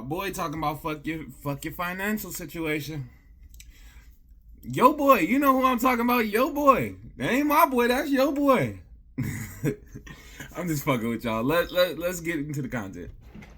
My boy talking about fuck your financial situation. Yo boy, you know who I'm talking about? Yo boy. That ain't my boy, that's yo boy. I'm just fucking with y'all. Let's get into the content.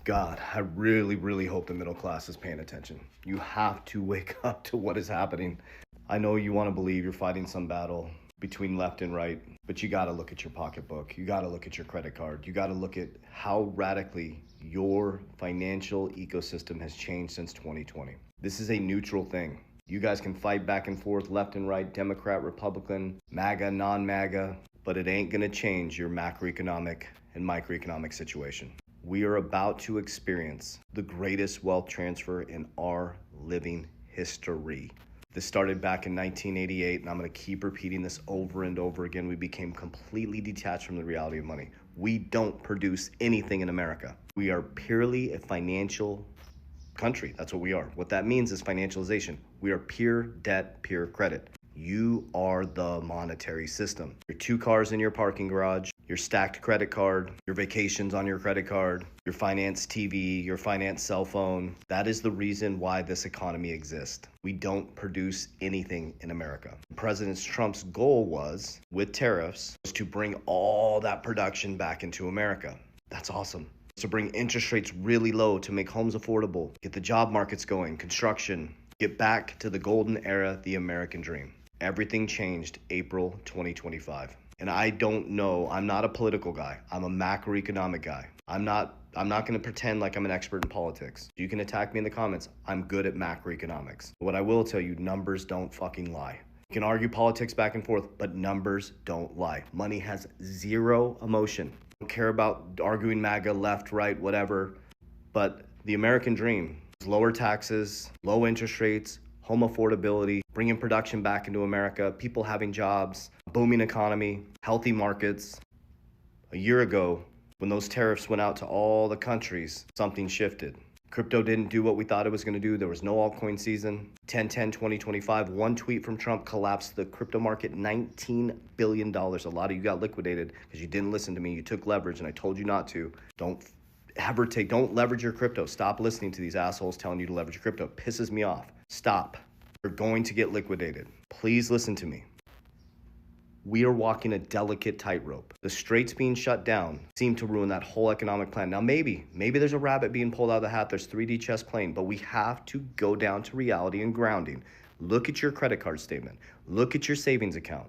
God, I really, really hope the middle class is paying attention. You have to wake up to what is happening. I know you want to believe you're fighting some battle between left and right, but you got to look at your pocketbook. You got to look at your credit card. You got to look at how radically your financial ecosystem has changed since 2020. This is a neutral thing. You guys can fight back and forth, left and right, Democrat, Republican, MAGA, non-MAGA, but it ain't gonna change your macroeconomic and microeconomic situation. We are about to experience the greatest wealth transfer in our living history. This started back in 1988, and I'm gonna keep repeating this over and over again. We became completely detached from the reality of money. We don't produce anything in America. We are purely a financial country. That's what we are. What that means is financialization. We are pure debt, pure credit. You are the monetary system. Your 2 cars in your parking garage, your stacked credit card, your vacations on your credit card, your finance TV, your finance cell phone. That is the reason why this economy exists. We don't produce anything in America. President Trump's goal was, with tariffs, was to bring all that production back into America. That's awesome. To bring interest rates really low to make homes affordable, get the job markets going, construction, get back to the golden era, the American dream. Everything changed April 2025. And I don't know, I'm not a political guy. I'm a macroeconomic guy. I'm not going to pretend like I'm an expert in politics. You can attack me in the comments. I'm good at macroeconomics. What I will tell you, numbers don't fucking lie. You can argue politics back and forth, but numbers don't lie. Money has zero emotion. Don't care about arguing MAGA, left, right, whatever. But the American dream is lower taxes, low interest rates, home affordability, bringing production back into America, people having jobs, booming economy, healthy markets. A year ago, when those tariffs went out to all the countries, something shifted. Crypto didn't do what we thought it was going to do. There was no altcoin season. 10/10/2025, one tweet from Trump collapsed the crypto market $19 billion. A lot of you got liquidated because you didn't listen to me. You took leverage, and I told you not to. Don't leverage your crypto. Stop listening to these assholes telling you to leverage your crypto. It pisses me off. Stop. You're going to get liquidated. Please listen to me. We are walking a delicate tightrope. The straits being shut down seem to ruin that whole economic plan. Now, maybe there's a rabbit being pulled out of the hat. There's 3D chess playing, but we have to go down to reality and grounding. Look at your credit card statement. Look at your savings account.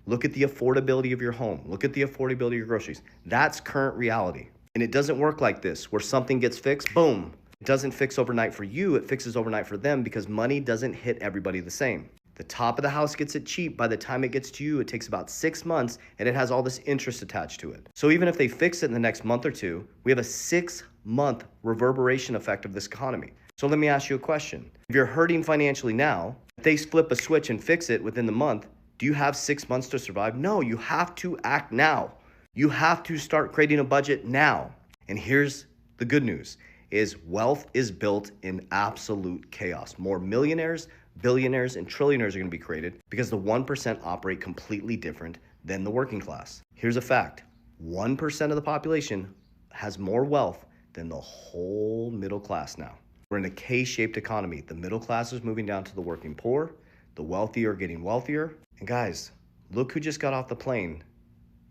Look at the affordability of your home. Look at the affordability of your groceries. That's current reality. And it doesn't work like this, where something gets fixed, boom. It doesn't fix overnight for you, it fixes overnight for them because money doesn't hit everybody the same. The top of the house gets it cheap. By the time it gets to you, it takes about 6 months and it has all this interest attached to it. So even if they fix it in the next month or two, we have a 6-month reverberation effect of this economy. So let me ask you a question. If you're hurting financially now, if they flip a switch and fix it within the month, do you have 6 months to survive? No, you have to act now. You have to start creating a budget now. And here's the good news, is wealth is built in absolute chaos. More millionaires, billionaires, and trillionaires are going to be created because the 1% operate completely different than the working class. Here's a fact. 1% of the population has more wealth than the whole middle class now. We're in a K-shaped economy. The middle class is moving down to the working poor. The wealthy are getting wealthier. And guys, look who just got off the plane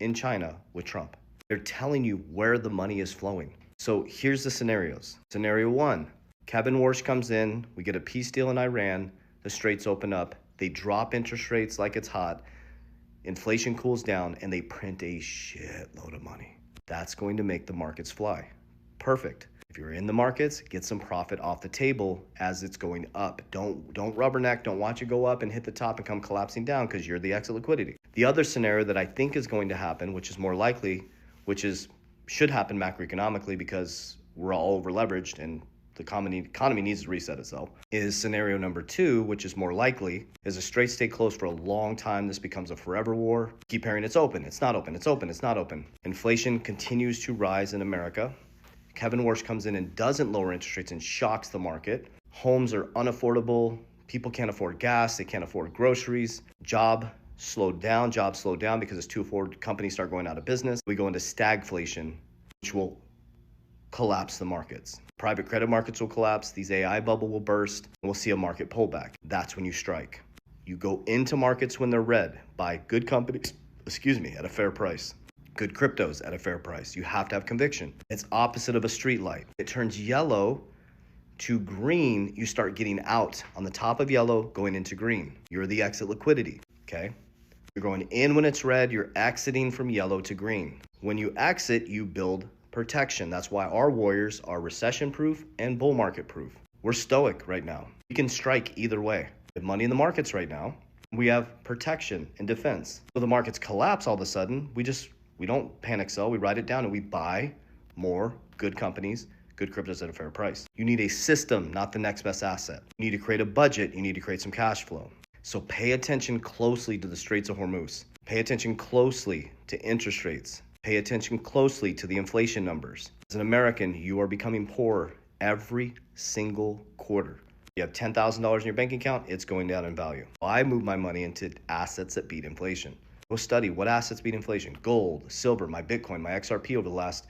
in China with Trump. They're telling you where the money is flowing. So here's the scenarios. Scenario 1, Kevin Warsh comes in, we get a peace deal in Iran, the straits open up, they drop interest rates like it's hot, inflation cools down, and they print a shitload of money. That's going to make the markets fly. Perfect. If you're in the markets, get some profit off the table as it's going up. Don't rubberneck, don't watch it go up and hit the top and come collapsing down because you're the exit liquidity. The other scenario that I think is going to happen, which is more likely, should happen macroeconomically because we're all over leveraged and the economy needs to reset itself, is scenario number 2, which is more likely, is a straight stay closed for a long time. This becomes a forever war. Keep hearing it's open, it's not open, it's open, it's not open. Inflation continues to rise in America. Kevin Warsh comes in and doesn't lower interest rates and shocks the market. Homes are unaffordable. People can't afford gas. They can't afford groceries. Jobs slowed down because as 2 companies start going out of business. We go into stagflation, which will collapse the markets. Private credit markets will collapse, these AI bubble will burst, and we'll see a market pullback. That's when you strike. You go into markets when they're red, buy good companies, at a fair price. Good cryptos at a fair price. You have to have conviction. It's opposite of a street light. It turns yellow to green, you start getting out on the top of yellow, going into green. You're the exit liquidity, okay? You're going in when it's red, you're exiting from yellow to green. When you exit, you build protection. That's why our warriors are recession-proof and bull market proof. We're stoic right now. We can strike either way. We have money in the markets right now. We have protection and defense. So the markets collapse all of a sudden, we don't panic sell, we write it down and we buy more good companies, good cryptos at a fair price. You need a system, not the next best asset. You need to create a budget, you need to create some cash flow. So pay attention closely to the Straits of Hormuz. Pay attention closely to interest rates. Pay attention closely to the inflation numbers. As an American, you are becoming poorer every single quarter. You have $10,000 in your bank account, it's going down in value. I move my money into assets that beat inflation. Go study what assets beat inflation. Gold, silver, my Bitcoin, my XRP over the last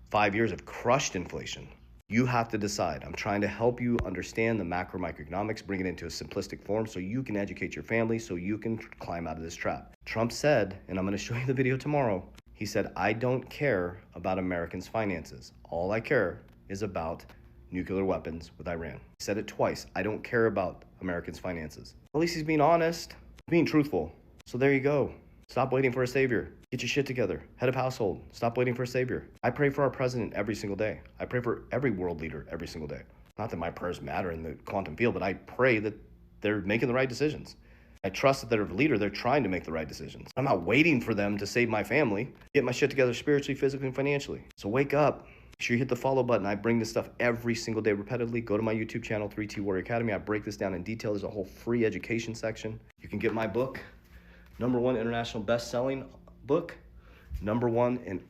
5 years have crushed inflation. You have to decide. I'm trying to help you understand the macro microeconomics, bring it into a simplistic form so you can educate your family, so you can climb out of this trap. Trump said, and I'm gonna show you the video tomorrow, he said, I don't care about Americans' finances. All I care is about nuclear weapons with Iran. He said it twice. I don't care about Americans' finances. At least he's being honest, being truthful. So there you go. Stop waiting for a savior. Get your shit together. Head of household. Stop waiting for a savior. I pray for our president every single day. I pray for every world leader every single day. Not that my prayers matter in the quantum field, but I pray that they're making the right decisions. I trust that they're a leader. They're trying to make the right decisions. I'm not waiting for them to save my family, get my shit together spiritually, physically, and financially. So wake up. Make sure you hit the follow button. I bring this stuff every single day repetitively. Go to my YouTube channel, 3T Warrior Academy. I break this down in detail. There's a whole free education section. You can get my book, #1 international best-selling book, #1 in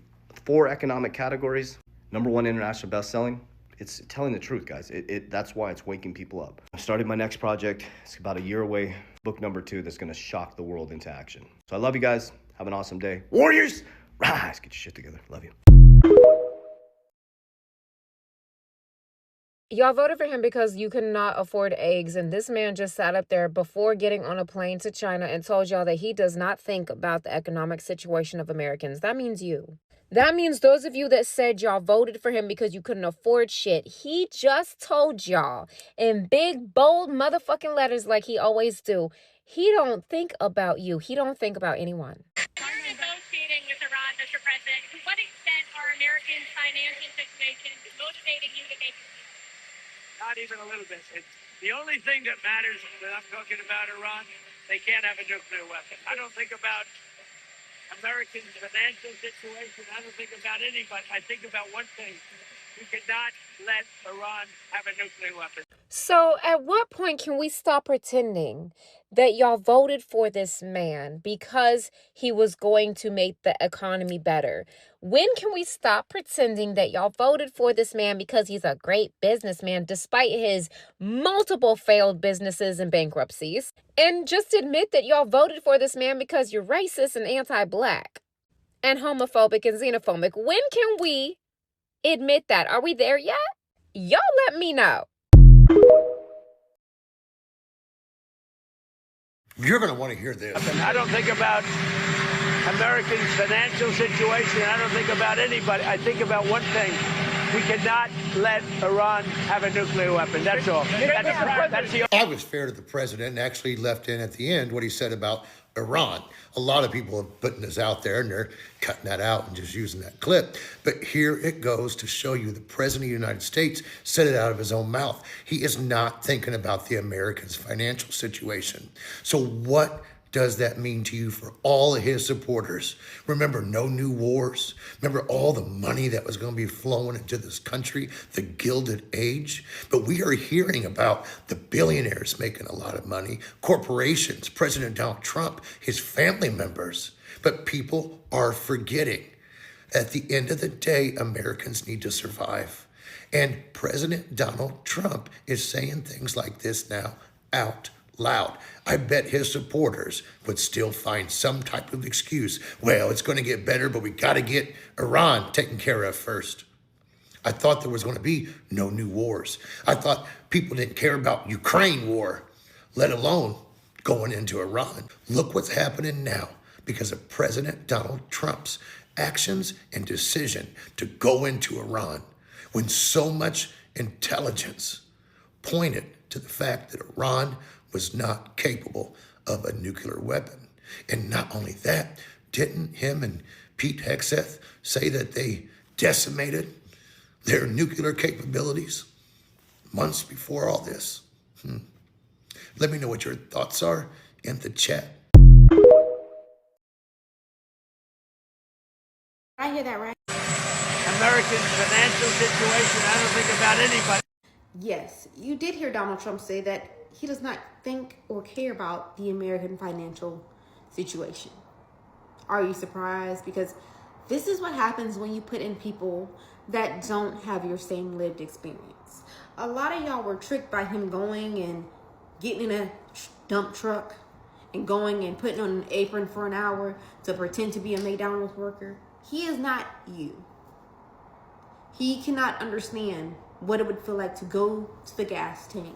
4 economic categories, #1 international best-selling. It's telling the truth, guys. That's why it's waking people up. I started my next project. It's about a year away. Book #2 that's going to shock the world into action. So I love you guys. Have an awesome day. Warriors, rise. Get your shit together. Love you. Y'all voted for him because you could not afford eggs, and this man just sat up there before getting on a plane to China and told y'all that he does not think about the economic situation of Americans. That means you. That means those of you that said y'all voted for him because you couldn't afford shit. He just told y'all in big, bold motherfucking letters like he always do. He don't think about you. He don't think about anyone. You're negotiating with Iran, Mr. President. To what extent are Americans' financial situations motivating you to make a deal? Not even a little bit. The only thing that matters when I'm talking about Iran, they can't have a nuclear weapon. I don't think about Americans' financial situation. I don't think about anybody. I think about one thing. We cannot let Iran have a nuclear weapon. So at what point can we stop pretending that y'all voted for this man because he was going to make the economy better? When can we stop pretending that y'all voted for this man because he's a great businessman despite his multiple failed businesses and bankruptcies? And just admit that y'all voted for this man because you're racist and anti-black and homophobic and xenophobic. When can we admit that? Are we there yet? Y'all let me know. You're going to want to hear this. I don't think about Americans' financial situation. I don't think about anybody. I think about one thing. We cannot let Iran have a nuclear weapon. That's all. I was fair to the president and actually left in at the end what he said about Iran. A lot of people are putting this out there and they're cutting that out and just using that clip. But here it goes to show you the president of the United States said it out of his own mouth. He is not thinking about the Americans' financial situation. So what does that mean to you for all of his supporters? Remember, no new wars. Remember all the money that was going to be flowing into this country, the Gilded Age. But we are hearing about the billionaires making a lot of money, corporations, President Donald Trump, his family members. But people are forgetting. At the end of the day, Americans need to survive. And President Donald Trump is saying things like this now out loud. I bet his supporters would still find some type of excuse. Well, it's going to get better, but we got to get Iran taken care of first. I thought there was going to be no new wars. I thought people didn't care about Ukraine war, let alone going into Iran. Look what's happening now because of President Donald Trump's actions and decision to go into Iran when so much intelligence pointed to the fact that Iran was not capable of a nuclear weapon. And not only that, didn't him and Pete Hegseth say that they decimated their nuclear capabilities months before all this? Let me know what your thoughts are in the chat. I hear that right? American financial situation, I don't think about anybody. Yes, you did hear Donald Trump say that he does not think or care about the American financial situation. Are you surprised? Because this is what happens when you put in people that don't have your same lived experience. A lot of y'all were tricked by him going and getting in a dump truck and going and putting on an apron for an hour to pretend to be a McDonald's worker. He is not you. He cannot understand what it would feel like to go to the gas tank,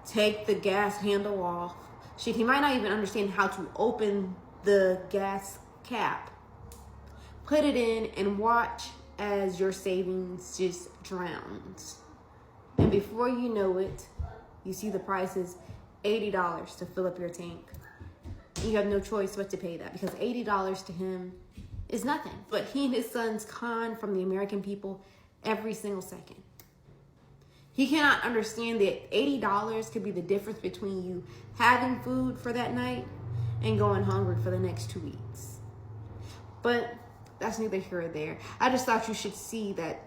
take the gas handle off. Shit, he might not even understand how to open the gas cap, put it in, and watch as your savings just drowns. And before you know it, you see the price is $80 to fill up your tank. You have no choice but to pay that because $80 to him is nothing. But he and his sons con from the American people every single second. He cannot understand that $80 could be the difference between you having food for that night and going hungry for the next 2 weeks. But that's neither here or there. I just thought you should see that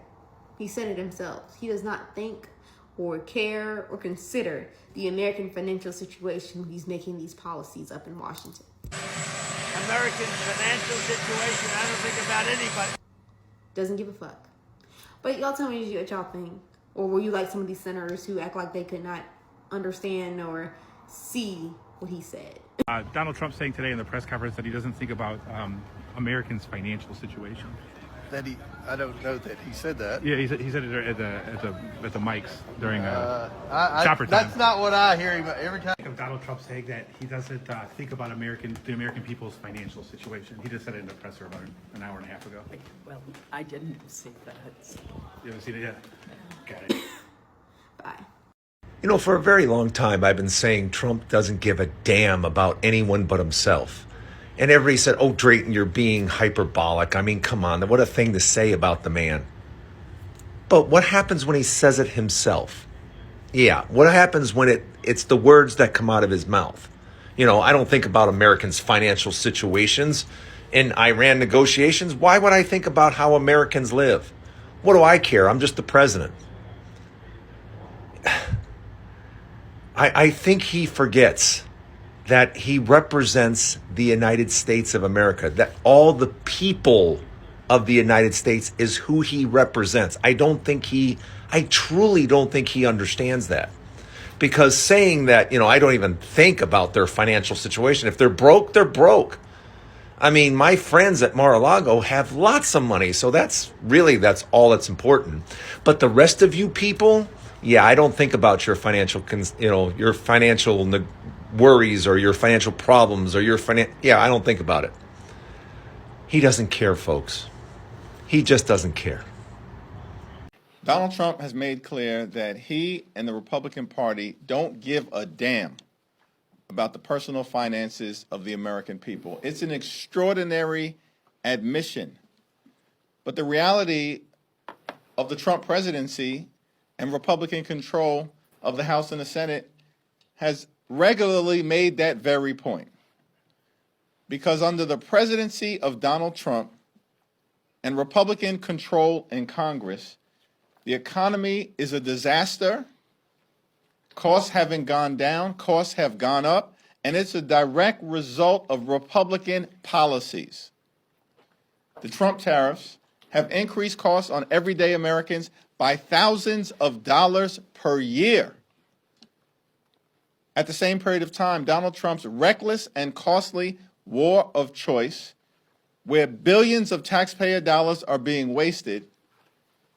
he said it himself. He does not think or care or consider the American financial situation when he's making these policies up in Washington. American financial situation, I don't think about anybody. Doesn't give a fuck. But y'all tell me what y'all think. Or were you like some of these senators who act like they could not understand or see what he said? Donald Trump saying today in the press conference that he doesn't think about Americans' financial situation. I don't know that he said that. Yeah, he said it at the mics during shopper time. That's not what I hear him every time. Donald Trump saying that he doesn't think about the American people's financial situation. He just said it in the presser about an hour and a half ago. Well, I didn't see that. You haven't seen it yet? Got it. Bye. You know, for a very long time, I've been saying Trump doesn't give a damn about anyone but himself. And everybody said, oh, Drayton, you're being hyperbolic. I mean, come on, what a thing to say about the man. But what happens when he says it himself? Yeah, what happens when it's the words that come out of his mouth? You know, I don't think about Americans' financial situations in Iran negotiations. Why would I think about how Americans live? What do I care? I'm just the president. I think he forgets that he represents the United States of America, that all the people of the United States is who he represents. I truly don't think he understands that. Because saying that, you know, I don't even think about their financial situation. If they're broke, they're broke. I mean, my friends at Mar-a-Lago have lots of money, so that's all that's important. But the rest of you people, yeah, I don't think about your financial, your financial worries or your financial problems or yeah, I don't think about it. He doesn't care, folks. He just doesn't care. Donald Trump has made clear that he and the Republican Party don't give a damn about the personal finances of the American people. It's an extraordinary admission. But the reality of the Trump presidency and Republican control of the House and the Senate has regularly made that very point. Because under the presidency of Donald Trump and Republican control in Congress, the economy is a disaster. Costs haven't gone down, costs have gone up, and it's a direct result of Republican policies. The Trump tariffs have increased costs on everyday Americans by thousands of dollars per year. At the same period of time, Donald Trump's reckless and costly war of choice, where billions of taxpayer dollars are being wasted,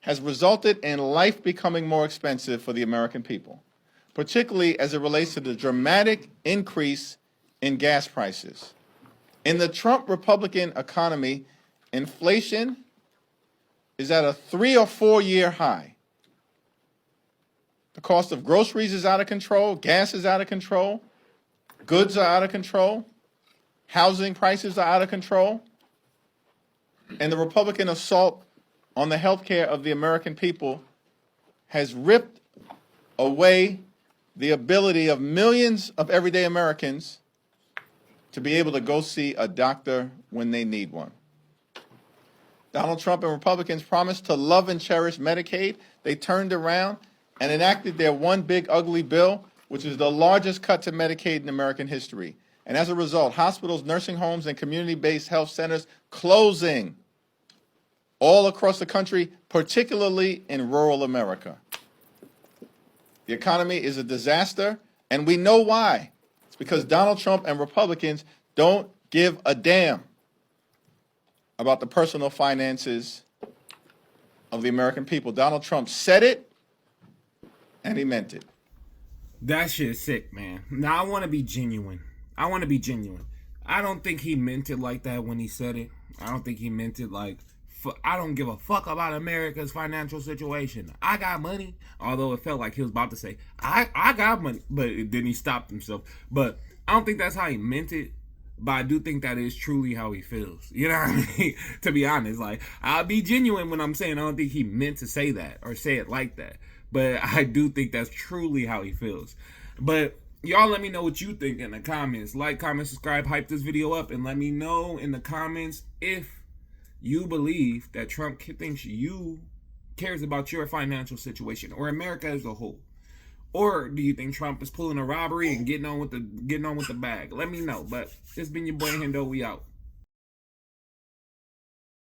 has resulted in life becoming more expensive for the American people, particularly as it relates to the dramatic increase in gas prices. In the Trump Republican economy, inflation is at a 3 or 4 year high. The cost of groceries is out of control, gas is out of control, goods are out of control, housing prices are out of control, and the Republican assault on the health care of the American people has ripped away the ability of millions of everyday Americans to be able to go see a doctor when they need one. Donald Trump and Republicans promised to love and cherish Medicaid. They turned around and enacted their one big ugly bill, which is the largest cut to Medicaid in American history. And as a result, hospitals, nursing homes, and community-based health centers closing all across the country, particularly in rural America. The economy is a disaster, and we know why. It's because Donald Trump and Republicans don't give a damn about the personal finances of the American people. Donald Trump said it, and he meant it. That shit's sick, man. Now, I want to be genuine. I don't think he meant it like that when he said it. I don't think he meant it like, I don't give a fuck about America's financial situation. I got money. Although it felt like he was about to say, I got money. But then he stopped himself. But I don't think that's how he meant it. But I do think that is truly how he feels. You know what I mean? To be honest, like, I'll be genuine when I'm saying I don't think he meant to say that or say it like that. But I do think that's truly how he feels. But y'all let me know what you think in the comments. Like, comment, subscribe, hype this video up, and let me know in the comments if you believe that Trump thinks you cares about your financial situation or America as a whole. Or do you think Trump is pulling a robbery and getting on with the bag? Let me know. But it's been your boy Hendo. We out.